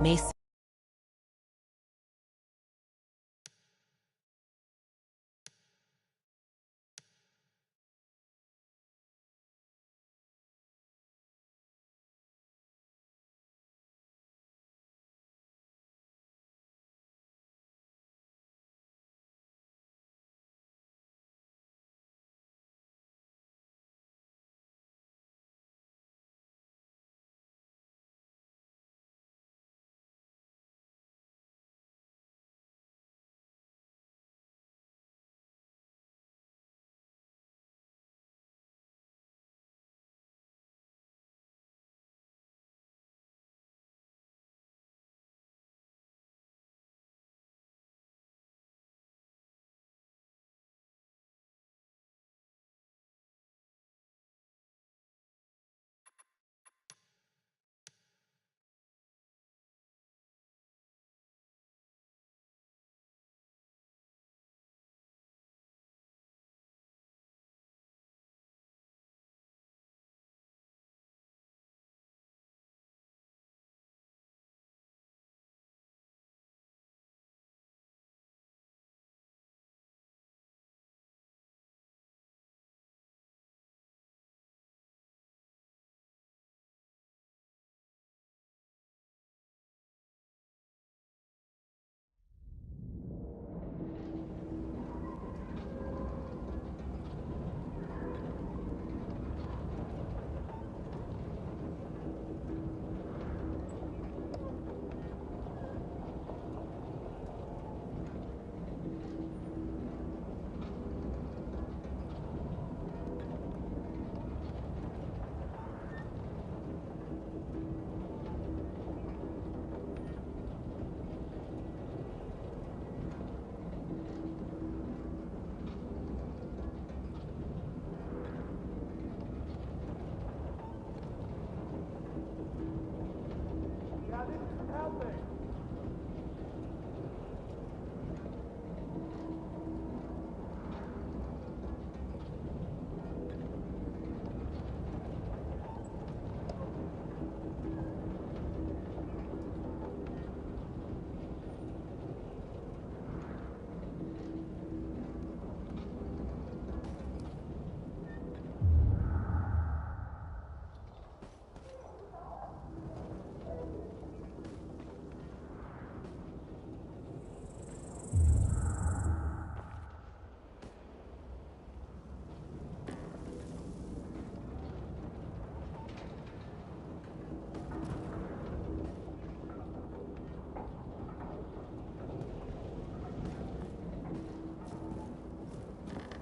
may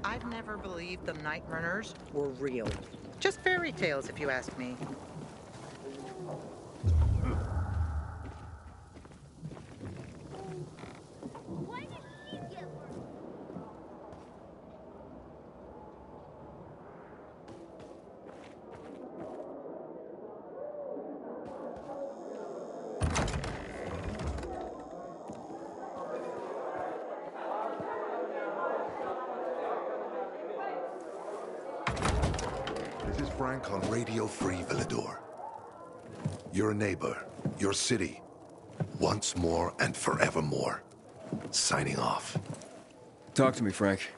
I've never believed the Night Runners were real. Just fairy tales, if you ask me. Why did he get worse? This is Frank on Radio Free Villador. Your neighbor, your city, once more and forevermore. Signing off. Talk to me, Frank.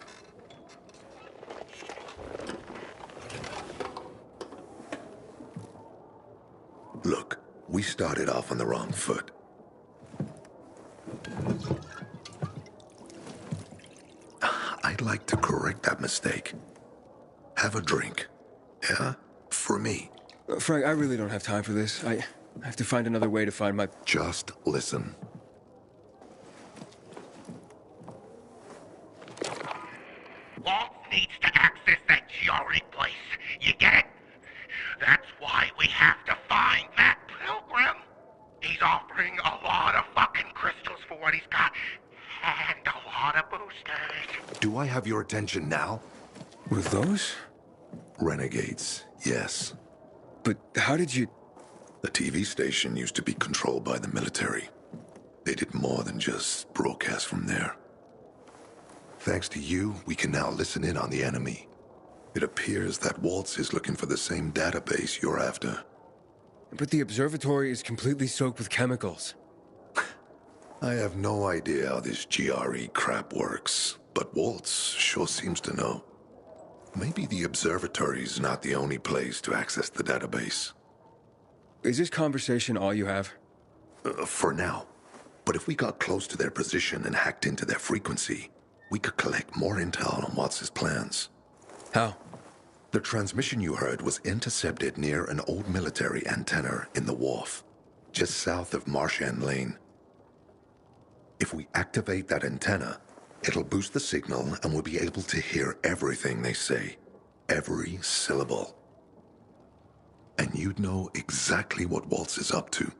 Look, we started off on the wrong foot. I'd like to correct that mistake. Have a drink. Yeah? For me. Frank, I really don't have time for this. I have to find another way to find my... Just listen. Walt needs to access that Giori place. You get it? That's why we have to find that Pilgrim. He's offering a lot of fucking crystals for what he's got. And a lot of boosters. Do I have your attention now? With those? Renegades, yes. But how did you... The TV station used to be controlled by the military. They did more than just broadcast from there. Thanks to you, we can now listen in on the enemy. It appears that Waltz is looking for the same database you're after. But the observatory is completely soaked with chemicals. I have no idea how this GRE crap works, but Waltz sure seems to know. Maybe the observatory's not the only place to access the database. Is this conversation all you have? For now. But if we got close to their position and hacked into their frequency, we could collect more intel on Watts' plans. How? The transmission you heard was intercepted near an old military antenna in the wharf, just south of Marchand Lane. If we activate that antenna, it'll boost the signal and we'll be able to hear everything they say. Every syllable. And you'd know exactly what Waltz is up to.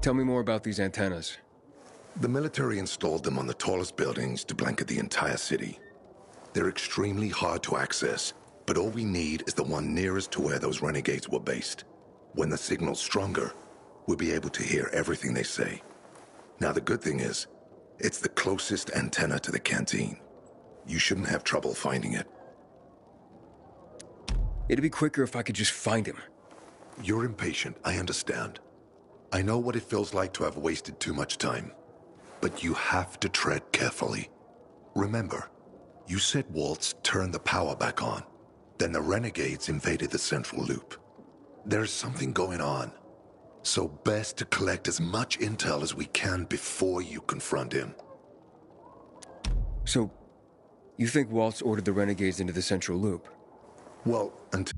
Tell me more about these antennas. The military installed them on the tallest buildings to blanket the entire city. They're extremely hard to access, but all we need is the one nearest to where those renegades were based. When the signal's stronger, we'll be able to hear everything they say. Now, the good thing is, it's the closest antenna to the canteen. You shouldn't have trouble finding it. It'd be quicker if I could just find him. You're impatient, I understand. I know what it feels like to have wasted too much time. But you have to tread carefully. Remember, you said Waltz turned the power back on. Then the renegades invaded the central loop. There's something going on. So best to collect as much intel as we can before you confront him. So, you think Waltz ordered the renegades into the central loop? Well, until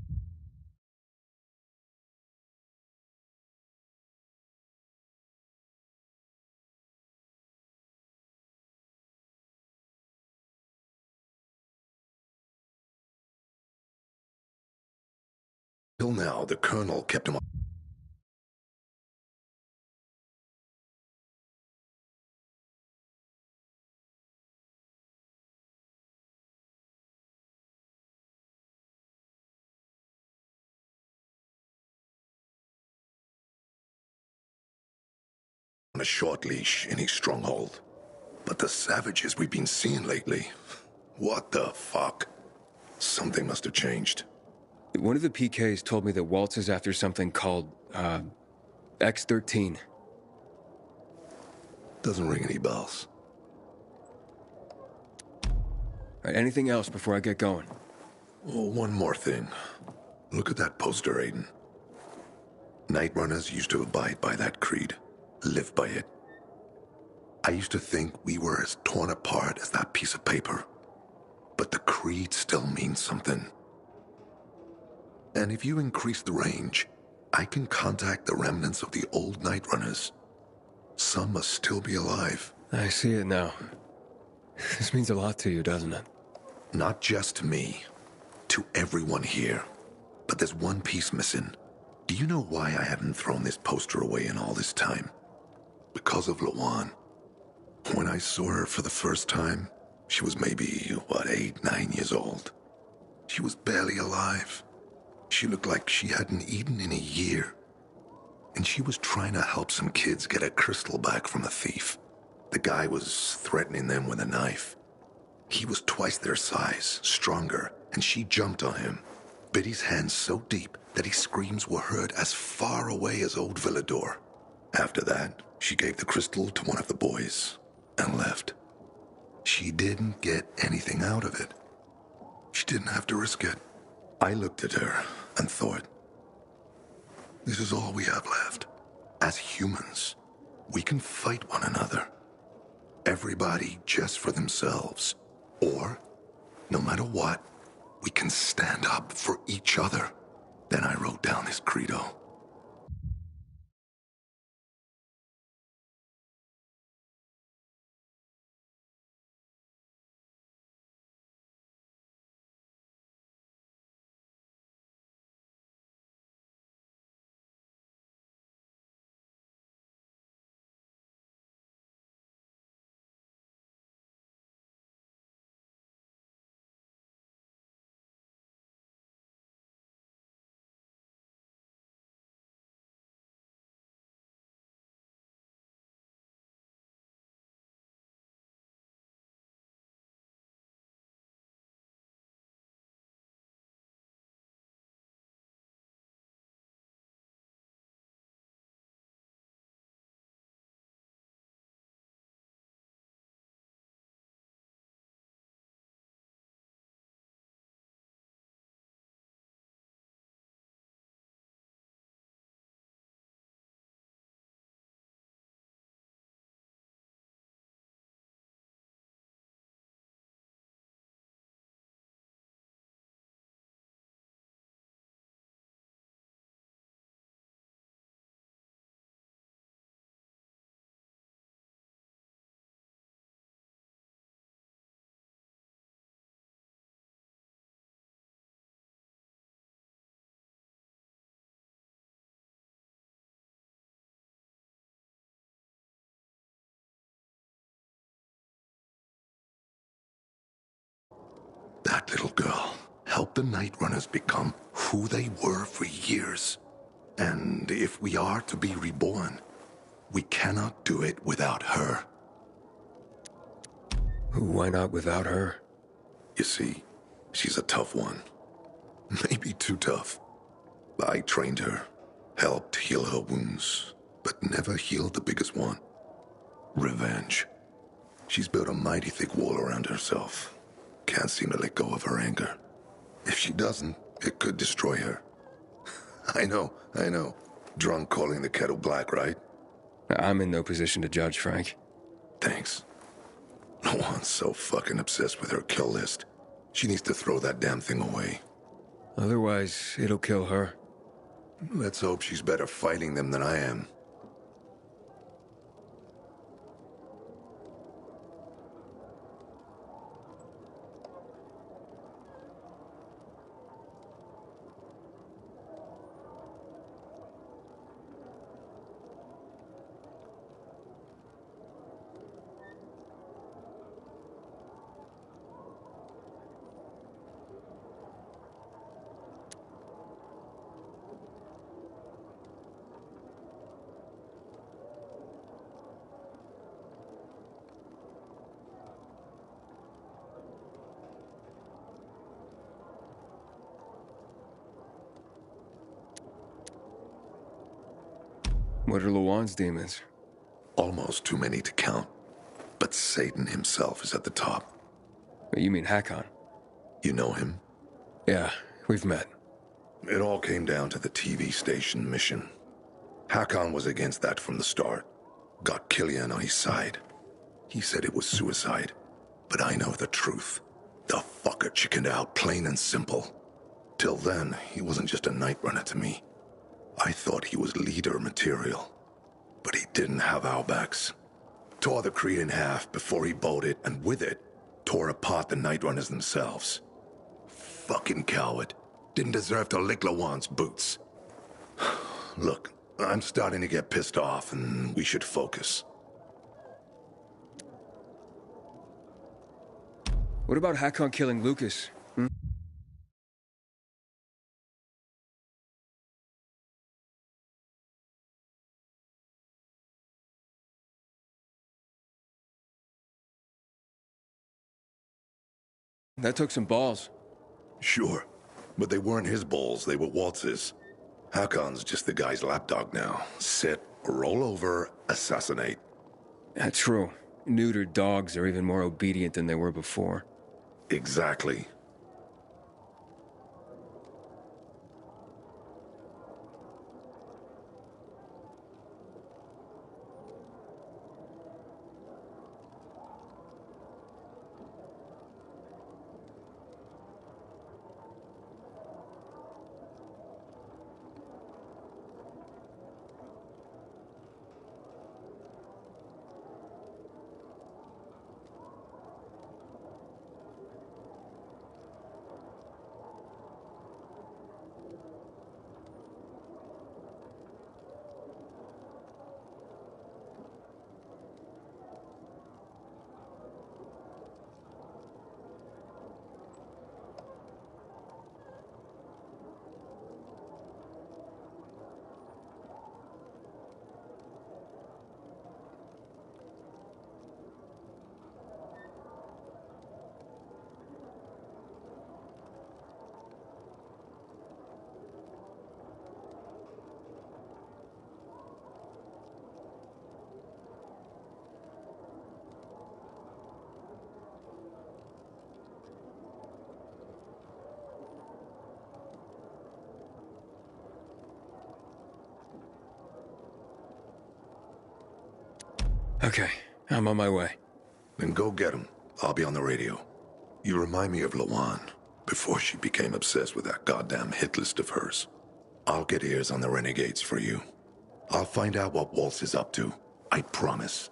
now, the Colonel kept him on a short leash in his stronghold. But the savages we've been seeing lately, what the fuck? Something must have changed. One of the PKs told me that Waltz is after something called, X-13. Doesn't ring any bells. Right, anything else before I get going? Oh, one more thing. Look at that poster, Aiden. Night Runners used to abide by that creed, live by it. I used to think we were as torn apart as that piece of paper. But the creed still means something. And if you increase the range, I can contact the remnants of the old Night Runners. Some must still be alive. I see it now. This means a lot to you, doesn't it? Not just to me, to everyone here. But there's one piece missing. Do you know why I haven't thrown this poster away in all this time? Because of Lawan. When I saw her for the first time, she was maybe, 8, 9 years old. She was barely alive. She looked like she hadn't eaten in a year. And she was trying to help some kids get a crystal back from a thief. The guy was threatening them with a knife. He was twice their size, stronger, and she jumped on him, bit his hand so deep that his screams were heard as far away as Old Villador. After that, she gave the crystal to one of the boys and left. She didn't get anything out of it. She didn't have to risk it. I looked at her and thought, this is all we have left. As humans, we can fight one another. Everybody just for themselves. Or, no matter what, we can stand up for each other. Then I wrote down this credo. little girl helped the Night Runners become who they were for years. And if we are to be reborn, we cannot do it without her. Why not without her? You see, she's a tough one. Maybe too tough. I trained her, helped heal her wounds, but never healed the biggest one. Revenge. She's built a mighty thick wall around herself. Can't seem to let go of her anger. If she doesn't, it could destroy her. I know. Drunk calling the kettle black, right? I'm in no position to judge, Frank. Thanks. No one's so fucking obsessed with her kill list. She needs to throw that damn thing away. Otherwise, it'll kill her. Let's hope she's better fighting them than I am. What are Lawan's demons? Almost too many to count. But Satan himself is at the top. You mean Hakon? You know him? Yeah, we've met. It all came down to the TV station mission. Hakon was against that from the start. Got Killian on his side. He said it was suicide. But I know the truth. The fucker chickened out, plain and simple. Till then, he wasn't just a night runner to me. I thought he was leader material. But he didn't have our backs. Tore the Creed in half before he bolted, and with it, tore apart the Night Runners themselves. Fucking coward. Didn't deserve to lick Lawan's boots. Look, I'm starting to get pissed off, and we should focus. What about Hakon killing Lucas? That took some balls. Sure, but they weren't his balls, they were Waltz's. Hakon's just the guy's lapdog now. Sit, roll over, assassinate. That's true. Neutered dogs are even more obedient than they were before. Exactly. Okay, I'm on my way. Then go get him. I'll be on the radio. You remind me of Lawan, before she became obsessed with that goddamn hit list of hers. I'll get ears on the renegades for you. I'll find out what Waltz is up to. I promise.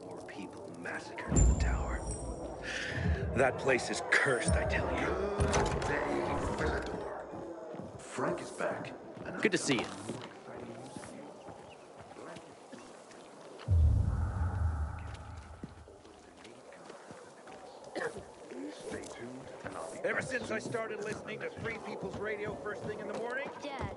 More people massacred in the tower. That place is cursed, I tell you. Good day, Villador. Frank is back. Good to see you. Ever since I started listening to Free People's Radio first thing in the morning, Dad,